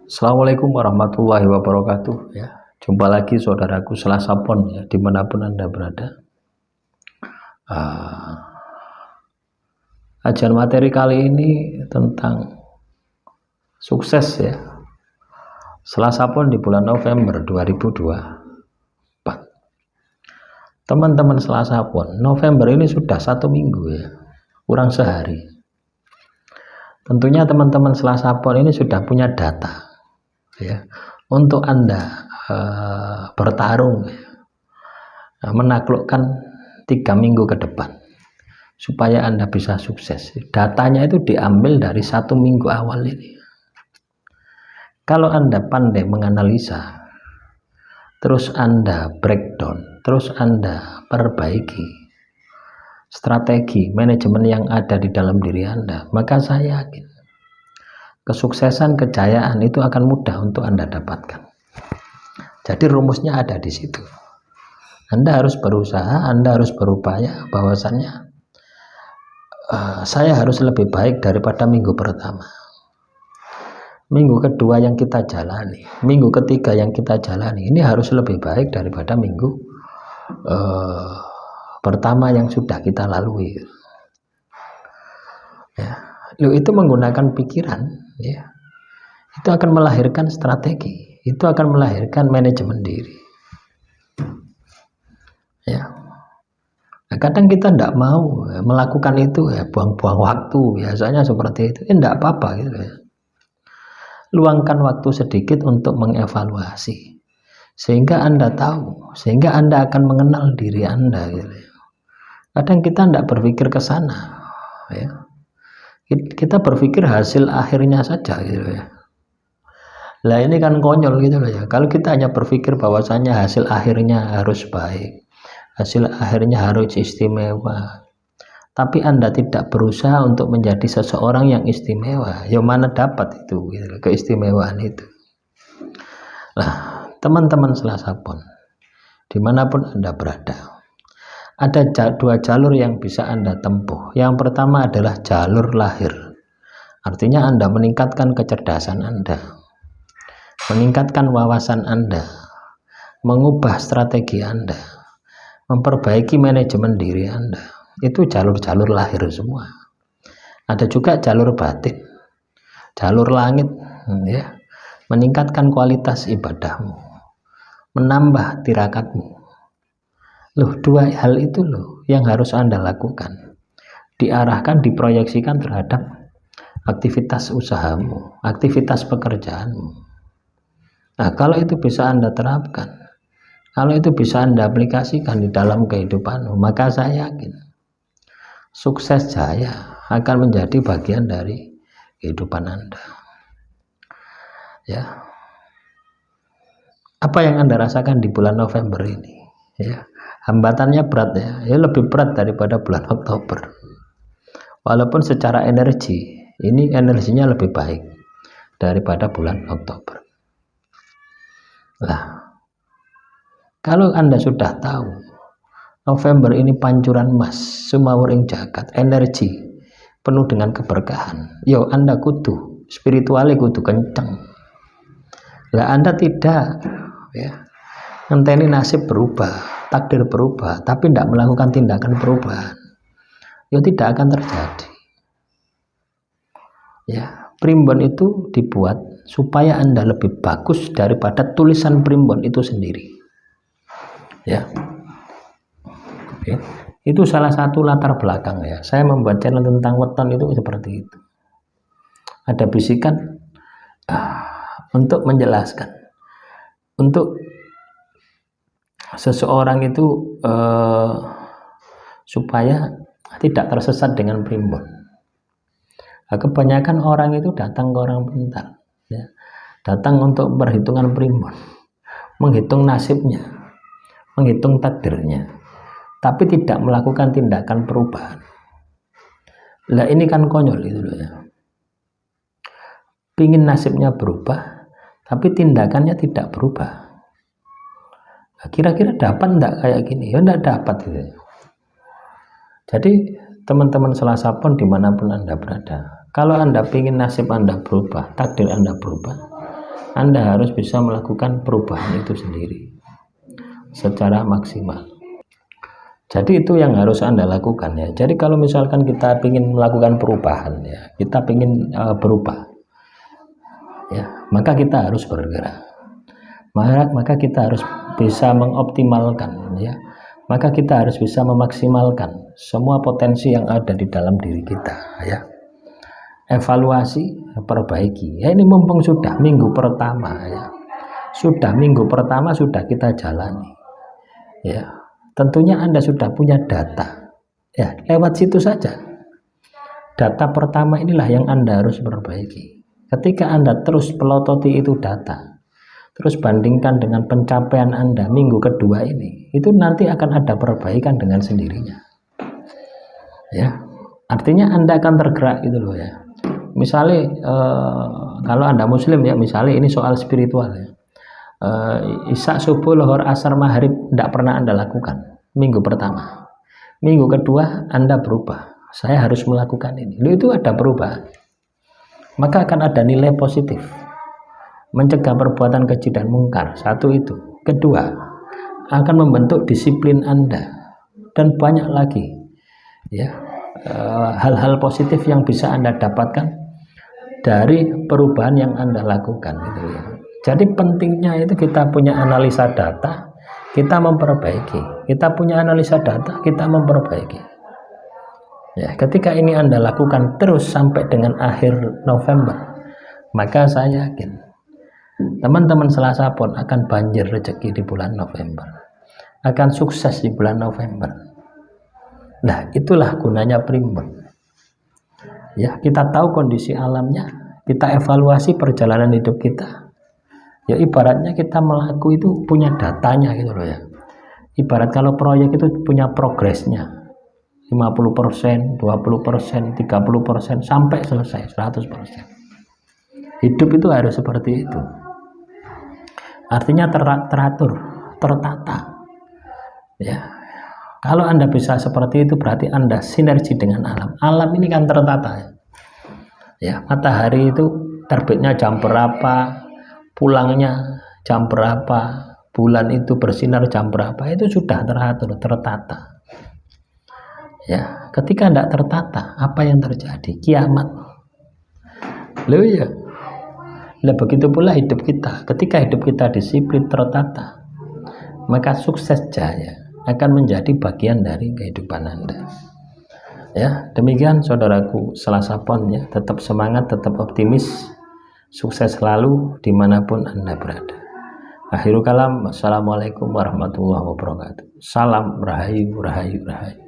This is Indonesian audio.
Assalamualaikum warahmatullahi wabarakatuh ya. Jumpa lagi saudaraku Selasa Pon ya, dimanapun Anda berada. Ajar materi kali ini tentang sukses ya. Selasa Pon di bulan November 2024. Teman-teman Selasa Pon, November ini sudah 1 minggu ya, kurang sehari. Tentunya teman-teman Selasa Pon ini sudah punya data ya untuk Anda bertarung ya, menaklukkan 3 minggu ke depan supaya Anda bisa sukses. Datanya itu diambil dari 1 minggu awal ini. Kalau Anda pandai menganalisa, terus Anda breakdown, terus Anda perbaiki strategi manajemen yang ada di dalam diri Anda, maka saya yakin kesuksesan, kejayaan itu akan mudah untuk Anda dapatkan. Jadi rumusnya ada di situ. Anda harus berusaha, Anda harus berupaya bahwasannya saya harus lebih baik daripada minggu pertama. Minggu kedua yang kita jalani, minggu ketiga yang kita jalani, ini harus lebih baik daripada minggu pertama yang sudah kita lalui ya. Itu menggunakan pikiran ya, itu akan melahirkan strategi, itu akan melahirkan manajemen diri ya. Nah, kadang kita tidak mau melakukan itu ya, buang-buang waktu biasanya seperti itu. Tidak apa-apa gitu ya. Luangkan waktu sedikit untuk mengevaluasi sehingga Anda tahu, sehingga Anda akan mengenal diri Anda gitu ya. Kadang kita tidak berpikir ke sana ya. Kita berpikir hasil akhirnya saja gitu ya. Lah ini kan konyol gitu loh ya. Kalau kita hanya berpikir bahwasanya hasil akhirnya harus baik, hasil akhirnya harus istimewa, tapi Anda tidak berusaha untuk menjadi seseorang yang istimewa, ya mana dapat itu gitu loh, keistimewaan itu. Lah teman-teman Selasa Pon, dimanapun Anda berada, ada 2 jalur yang bisa Anda tempuh. Yang pertama adalah jalur lahir, artinya Anda meningkatkan kecerdasan Anda, meningkatkan wawasan Anda, mengubah strategi Anda, memperbaiki manajemen diri Anda. Itu jalur-jalur lahir semua. Ada juga jalur batin, jalur langit ya, meningkatkan kualitas ibadahmu, menambah tirakatmu. Loh, 2 hal itu loh yang harus Anda lakukan, diarahkan, diproyeksikan terhadap aktivitas usahamu, aktivitas pekerjaanmu. Nah, kalau itu bisa Anda terapkan, kalau itu bisa Anda aplikasikan di dalam kehidupanmu, maka saya yakin sukses jaya akan menjadi bagian dari kehidupan Anda ya. Apa yang Anda rasakan di bulan November ini ya? Hambatannya berat ya, lebih berat daripada bulan Oktober. Walaupun secara energi, ini energinya lebih baik daripada bulan Oktober. Lah, kalau Anda sudah tahu November ini pancuran emas, sumawuring jagat, energi penuh dengan keberkahan, yo Anda kudu spiritualnya kudu kenceng. Lah Anda tidak ya ngenteni nasib berubah, takdir berubah, tapi tidak melakukan tindakan perubahan, ya tidak akan terjadi ya. Primbon itu dibuat supaya Anda lebih bagus daripada tulisan primbon itu sendiri ya. Oke. Itu salah satu latar belakang ya, saya membuat channel tentang weton itu seperti itu. Ada bisikan untuk menjelaskan, untuk seseorang itu supaya tidak tersesat dengan primbon. Nah, kebanyakan orang itu datang ke orang pintar ya, datang untuk perhitungan primbon, menghitung nasibnya, menghitung takdirnya, tapi tidak melakukan tindakan perubahan. Lah ini kan konyol itu loh ya. Pingin nasibnya berubah tapi tindakannya tidak berubah. Kira-kira dapat enggak kayak gini? Ya enggak dapat gitu. Jadi teman-teman Selasa Pon dimanapun Anda berada, kalau Anda ingin nasib Anda berubah, takdir Anda berubah, Anda harus bisa melakukan perubahan itu sendiri secara maksimal. Jadi itu yang harus Anda lakukan ya. Jadi kalau misalkan kita ingin melakukan perubahan ya, kita ingin berubah ya, maka kita harus bergerak. Maka kita harus bisa mengoptimalkan ya. Maka kita harus bisa memaksimalkan semua potensi yang ada di dalam diri kita ya. Evaluasi, perbaiki. Ya, ini mumpung sudah minggu pertama ya. Sudah minggu pertama sudah kita jalani. Ya. Tentunya Anda sudah punya data. Ya, lewat situ saja. Data pertama inilah yang Anda harus perbaiki. Ketika Anda terus pelototi itu data, terus bandingkan dengan pencapaian Anda minggu kedua ini, itu nanti akan ada perbaikan dengan sendirinya. Ya. Artinya Anda akan tergerak gitu loh ya. Misalnya kalau Anda muslim ya, misalnya ini soal spiritual ya. Isya, subuh, lohor, asar, maghrib tidak pernah Anda lakukan minggu pertama. Minggu kedua Anda berubah, saya harus melakukan ini. Itu ada perubahan, maka akan ada nilai positif. Mencegah perbuatan keji dan mungkar, satu itu. Kedua, akan membentuk disiplin Anda, dan banyak lagi ya hal-hal positif yang bisa Anda dapatkan dari perubahan yang Anda lakukan gitu ya. Jadi pentingnya itu kita punya analisa data, kita memperbaiki. Kita punya analisa data, kita memperbaiki. Ya, ketika ini Anda lakukan terus sampai dengan akhir November, maka saya yakin teman-teman Selasa Pon akan banjir rezeki di bulan November. Akan sukses di bulan November. Nah, itulah gunanya primbon. Ya, kita tahu kondisi alamnya, kita evaluasi perjalanan hidup kita. Ya ibaratnya kita melaku itu punya datanya gitu loh ya. Ibarat kalau proyek itu punya progresnya 50%, 20%, 30% sampai selesai 100%. Hidup itu harus seperti itu. Artinya teratur, tertata. Ya. Kalau Anda bisa seperti itu berarti Anda sinergi dengan alam. Alam ini kan tertata. Ya, matahari itu terbitnya jam berapa, pulangnya jam berapa, bulan itu bersinar jam berapa, itu sudah teratur, tertata. Ya, ketika tidak tertata, apa yang terjadi? Kiamat. Loh ya. Nah, begitu pula hidup kita. Ketika hidup kita disiplin, tertata, maka sukses jaya akan menjadi bagian dari kehidupan Anda. Ya, demikian saudaraku Selasa Pon ya, tetap semangat, tetap optimis. Sukses selalu dimanapun Anda berada. Akhirul kalam, wassalamualaikum warahmatullahi wabarakatuh. Salam rahayu, rahayu, rahayu.